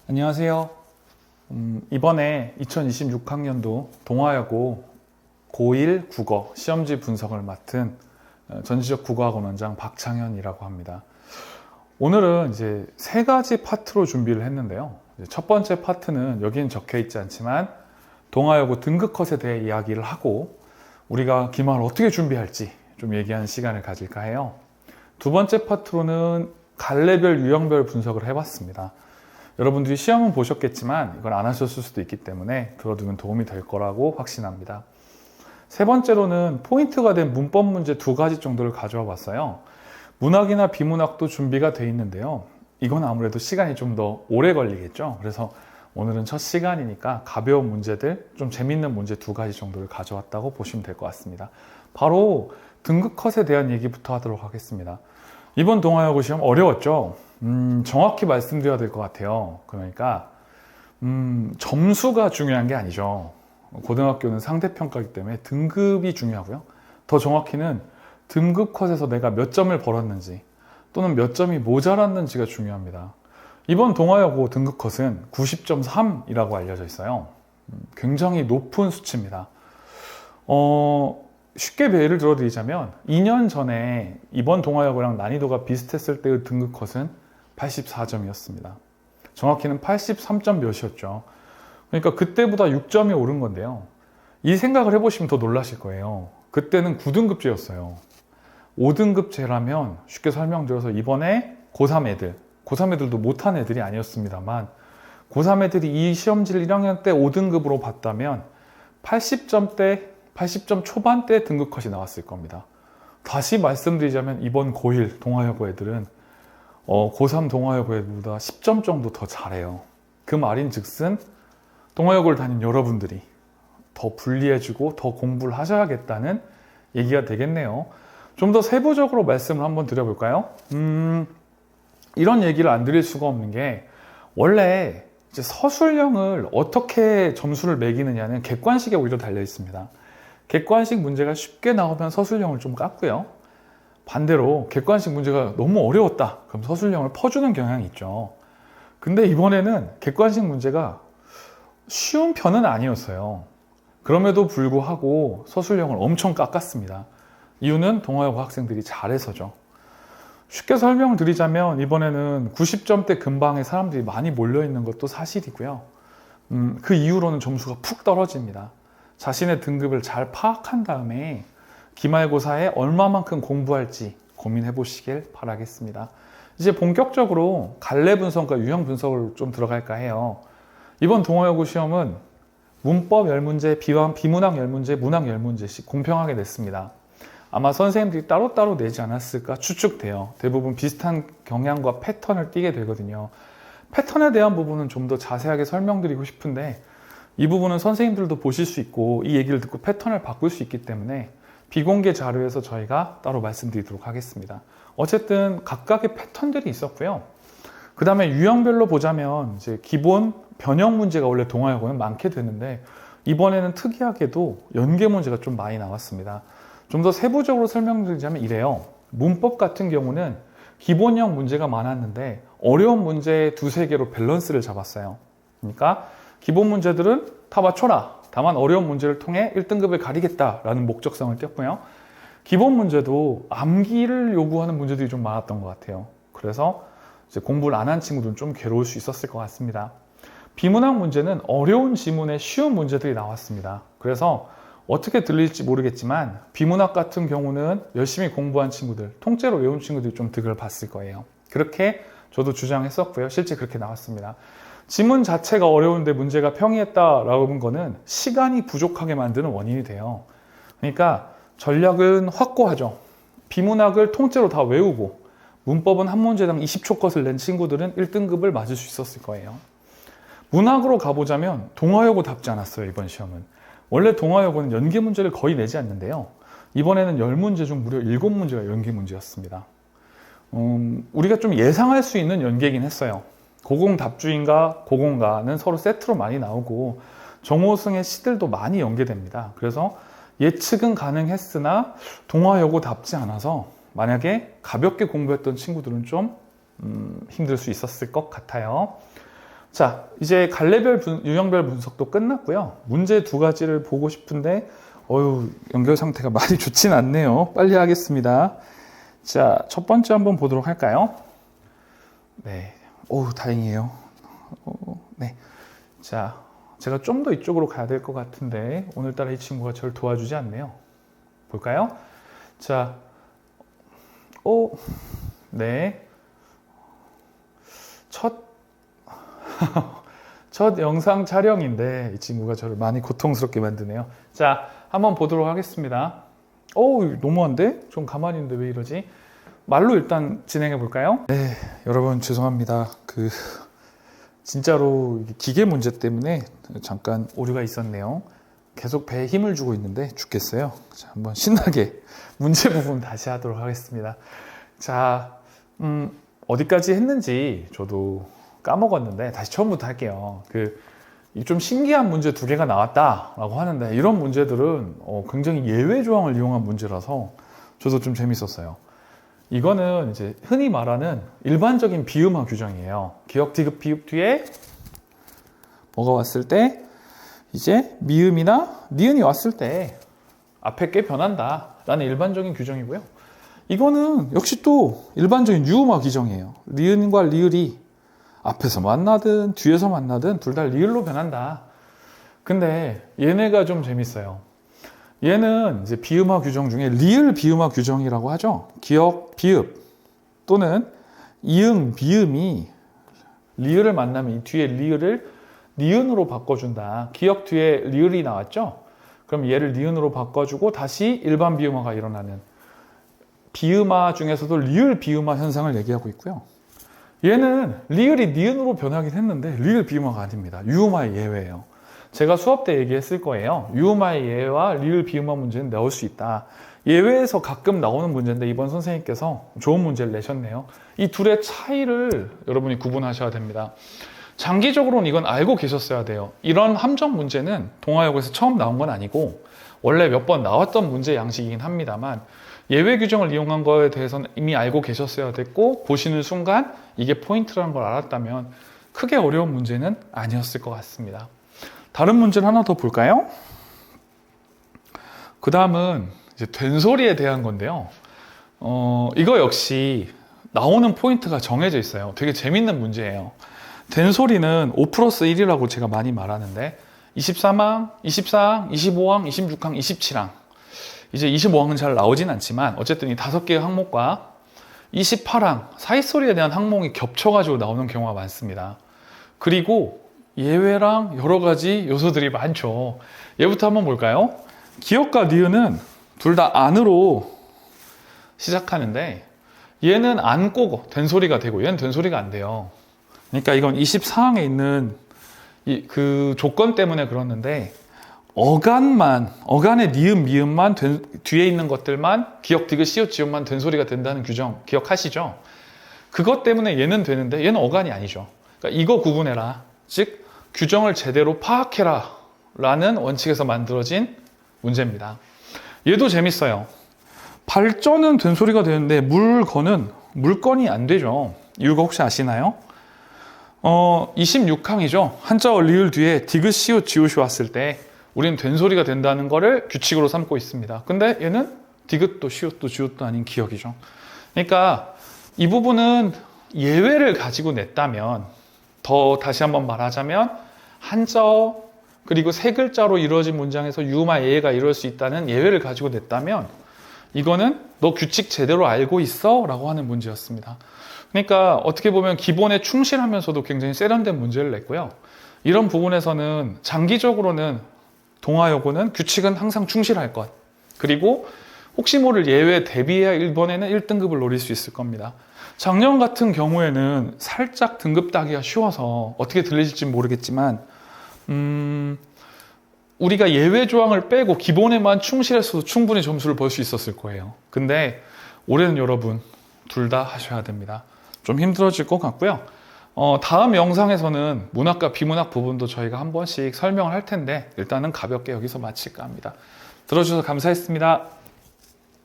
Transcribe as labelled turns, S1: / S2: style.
S1: 안녕하세요. 이번에 2026학년도 동아여고 고1 국어 시험지 분석을 맡은 전지적 국어학원 원장 박창현이라고 합니다. 오늘은 이제 세 가지 파트로 준비를 했는데요. 첫 번째 파트는 여기엔 적혀 있지 않지만 동아여고 등급컷에 대해 이야기를 하고 우리가 기말을 어떻게 준비할지 좀 얘기하는 시간을 가질까 해요. 두 번째 파트로는 갈래별, 유형별 분석을 해봤습니다. 여러분들이 시험은 보셨겠지만 이걸 안 하셨을 수도 있기 때문에 들어두면 도움이 될 거라고 확신합니다. 세 번째로는 포인트가 된 문법 문제 두 가지 정도를 가져와 봤어요. 문학이나 비문학도 준비가 돼 있는데요. 이건 아무래도 시간이 좀 더 오래 걸리겠죠. 그래서 오늘은 첫 시간이니까 가벼운 문제들, 좀 재밌는 문제 두 가지 정도를 가져왔다고 보시면 될 것 같습니다. 바로 등급컷에 대한 얘기부터 하도록 하겠습니다. 이번 동아여고 시험 어려웠죠? 정확히 말씀드려야 될 것 같아요. 그러니까 점수가 중요한 게 아니죠. 고등학교는 상대평가이기 때문에 등급이 중요하고요. 더 정확히는 등급컷에서 내가 몇 점을 벌었는지 또는 몇 점이 모자랐는지가 중요합니다. 이번 동아여고 등급컷은 90.3이라고 알려져 있어요. 굉장히 높은 수치입니다. 쉽게 예를 들어드리자면 2년 전에 이번 동아여고랑 난이도가 비슷했을 때의 등급컷은 84점이었습니다. 정확히는 83점 몇이었죠. 그러니까 그때보다 6점이 오른 건데요. 이 생각을 해보시면 더 놀라실 거예요. 그때는 9등급제였어요. 5등급제라면 쉽게 설명드려서 이번에 고3 애들, 고3 애들도 못한 애들이 아니었습니다만 고3 애들이 이 시험지를 1학년 때 5등급으로 봤다면 80점 초반대 등급컷이 나왔을 겁니다. 다시 말씀드리자면 이번 고1 동아여고 애들은 고3 동아여고 애들보다 10점 정도 더 잘해요. 그 말인 즉슨 동아여고를 다닌 여러분들이 더 불리해지고 더 공부를 하셔야겠다는 얘기가 되겠네요. 좀 더 세부적으로 말씀을 한번 드려볼까요? 이런 얘기를 안 드릴 수가 없는 게 원래 이제 서술형을 어떻게 점수를 매기느냐는 객관식에 오히려 달려 있습니다. 객관식 문제가 쉽게 나오면 서술형을 좀 깎고요. 반대로 객관식 문제가 너무 어려웠다. 그럼 서술형을 퍼주는 경향이 있죠. 근데 이번에는 객관식 문제가 쉬운 편은 아니었어요. 그럼에도 불구하고 서술형을 엄청 깎았습니다. 이유는 동아여고 학생들이 잘해서죠. 쉽게 설명을 드리자면 이번에는 90점대 근방에 사람들이 많이 몰려있는 것도 사실이고요. 그 이후로는 점수가 푹 떨어집니다. 자신의 등급을 잘 파악한 다음에 기말고사에 얼마만큼 공부할지 고민해 보시길 바라겠습니다. 이제 본격적으로 갈래 분석과 유형 분석을 좀 들어갈까 해요. 이번 동아여고 시험은 문법 10문제, 비문학 10문제, 문학 10문제씩 공평하게 냈습니다. 아마 선생님들이 따로따로 내지 않았을까 추측돼요. 대부분 비슷한 경향과 패턴을 띠게 되거든요. 패턴에 대한 부분은 좀 더 자세하게 설명드리고 싶은데 이 부분은 선생님들도 보실 수 있고 이 얘기를 듣고 패턴을 바꿀 수 있기 때문에 비공개 자료에서 저희가 따로 말씀드리도록 하겠습니다. 어쨌든 각각의 패턴들이 있었고요. 그 다음에 유형별로 보자면 이제 기본 변형 문제가 원래 동아여고는 많게 되는데 이번에는 특이하게도 연계 문제가 좀 많이 나왔습니다. 좀 더 세부적으로 설명드리자면 이래요. 문법 같은 경우는 기본형 문제가 많았는데 어려운 문제 두세 개로 밸런스를 잡았어요. 그러니까 기본 문제들은 다 맞춰라. 다만 어려운 문제를 통해 1등급을 가리겠다라는 목적성을 띄었고요. 기본 문제도 암기를 요구하는 문제들이 좀 많았던 것 같아요. 그래서 이제 공부를 안 한 친구들은 좀 괴로울 수 있었을 것 같습니다. 비문학 문제는 어려운 지문에 쉬운 문제들이 나왔습니다. 그래서 어떻게 들릴지 모르겠지만 비문학 같은 경우는 열심히 공부한 친구들, 통째로 외운 친구들이 좀 득을 봤을 거예요. 그렇게 저도 주장했었고요. 실제 그렇게 나왔습니다. 지문 자체가 어려운데 문제가 평이했다라고 본 거는 시간이 부족하게 만드는 원인이 돼요. 그러니까 전략은 확고하죠. 비문학을 통째로 다 외우고 문법은 한 문제당 20초 것을 낸 친구들은 1등급을 맞을 수 있었을 거예요. 문학으로 가보자면 동아여고답지 않았어요. 이번 시험은. 원래 동아여고는 연계 문제를 거의 내지 않는데요. 이번에는 10문제 중 무려 7문제가 연계 문제였습니다. 우리가 좀 예상할 수 있는 연계이긴 했어요. 고공답주인과 고공가는 서로 세트로 많이 나오고 정호승의 시들도 많이 연계됩니다. 그래서 예측은 가능했으나 동아여고답지 않아서 만약에 가볍게 공부했던 친구들은 좀 힘들 수 있었을 것 같아요. 자, 이제 유형별 분석도 끝났고요. 문제 두 가지를 보고 싶은데 연결 상태가 많이 좋진 않네요. 빨리 하겠습니다. 자, 첫 번째 한번 보도록 할까요? 네, 다행이에요. 네, 자, 제가 좀 더 이쪽으로 가야 될 것 같은데 오늘따라 이 친구가 저를 도와주지 않네요. 볼까요? 자, 네, 첫 영상 촬영인데 이 친구가 저를 많이 고통스럽게 만드네요. 자, 한번 보도록 하겠습니다. 너무한데? 좀 가만히 있는데 왜 이러지? 말로 일단 진행해 볼까요? 네, 여러분 죄송합니다. 진짜로 기계 문제 때문에 잠깐 오류가 있었네요. 계속 배에 힘을 주고 있는데 죽겠어요. 자, 한번 신나게 문제 부분 다시 하도록 하겠습니다. 자, 어디까지 했는지 저도 까먹었는데 다시 처음부터 할게요. 좀 신기한 문제 두 개가 나왔다라고 하는데 이런 문제들은 굉장히 예외 조항을 이용한 문제라서 저도 좀 재밌었어요. 이거는 이제 흔히 말하는 일반적인 비음화 규정이에요. 기역, 디귿, 비읍 뒤에 뭐가 왔을 때 이제 미음이나 니은이 왔을 때 앞에 게 변한다 라는 일반적인 규정이고요. 이거는 역시 또 일반적인 유음화 규정이에요. 니은과 리을이 앞에서 만나든 뒤에서 만나든 둘 다 리을로 변한다. 근데 얘네가 좀 재밌어요. 얘는 이제 비음화 규정 중에 리을 비음화 규정이라고 하죠. 기역, 비읍 또는 이응, 비음이 리을을 만나면 이 뒤에 리을을 니은으로 바꿔준다. 기역 뒤에 리을이 나왔죠? 그럼 얘를 니은으로 바꿔주고 다시 일반 비음화가 일어나는 비음화 중에서도 리을 비음화 현상을 얘기하고 있고요. 얘는 리을이 니은으로 변하긴 했는데 리을 비음화가 아닙니다. 유음화의 예외예요. 제가 수업 때 얘기했을 거예요. 유음화의 예외와 리을 비음화 문제는 나올 수 있다. 예외에서 가끔 나오는 문제인데 이번 선생님께서 좋은 문제를 내셨네요. 이 둘의 차이를 여러분이 구분하셔야 됩니다. 장기적으로는 이건 알고 계셨어야 돼요. 이런 함정 문제는 동아역에서 처음 나온 건 아니고 원래 몇 번 나왔던 문제 양식이긴 합니다만 예외 규정을 이용한 거에 대해서는 이미 알고 계셨어야 됐고 보시는 순간 이게 포인트라는 걸 알았다면 크게 어려운 문제는 아니었을 것 같습니다. 다른 문제를 하나 더 볼까요? 그 다음은 이제 된소리에 대한 건데요. 이거 역시 나오는 포인트가 정해져 있어요. 되게 재밌는 문제예요. 된소리는 5 플러스 1이라고 제가 많이 말하는데 23항, 24항, 25항, 26항, 27항 이제 25항은 잘 나오진 않지만 어쨌든 이 5개의 항목과 28항, 사이소리에 대한 항목이 겹쳐가지고 나오는 경우가 많습니다. 그리고 예외랑 여러 가지 요소들이 많죠. 얘부터 한번 볼까요? 기역과 니은은 둘 다 안으로 시작하는데 얘는 안 꼬고 된소리가 되고 얘는 된소리가 안 돼요. 그러니까 이건 24항에 있는 그 조건 때문에 그렇는데 어간의 니은, 미음만 뒤에 있는 것들만 기역, 디귿, 시옷, 지읒만 된소리가 된다는 규정 기억하시죠? 그것 때문에 얘는 되는데 얘는 어간이 아니죠. 그러니까 이거 구분해라. 즉 규정을 제대로 파악해라 라는 원칙에서 만들어진 문제입니다. 얘도 재밌어요. 발전은 된소리가 되는데 물건이 안 되죠. 이유가 혹시 아시나요? 26항이죠. 한자어 리을 뒤에 디귿, 시옷, 지읒이 왔을 때 우리는 된소리가 된다는 거를 규칙으로 삼고 있습니다. 근데 얘는 디귿도 시옷도 지읒도 아닌 기역이죠. 그러니까 이 부분은 예외를 가지고 냈다면 다시 한번 말하자면 한자어 그리고 세 글자로 이루어진 문장에서 유음화 예외가 이루어질 수 있다는 예외를 가지고 냈다면 이거는 너 규칙 제대로 알고 있어? 라고 하는 문제였습니다. 그러니까 어떻게 보면 기본에 충실하면서도 굉장히 세련된 문제를 냈고요. 이런 부분에서는 장기적으로는 동아여고는 규칙은 항상 충실할 것. 그리고 혹시 모를 예외 대비해야 이번에는 1등급을 노릴 수 있을 겁니다. 작년 같은 경우에는 살짝 등급 따기가 쉬워서 어떻게 들리실지 모르겠지만 우리가 예외 조항을 빼고 기본에만 충실했어도 충분히 점수를 벌 수 있었을 거예요. 근데 올해는 여러분 둘 다 하셔야 됩니다. 좀 힘들어질 것 같고요. 다음 영상에서는 문학과 비문학 부분도 저희가 한 번씩 설명을 할 텐데 일단은 가볍게 여기서 마칠까 합니다. 들어주셔서 감사했습니다.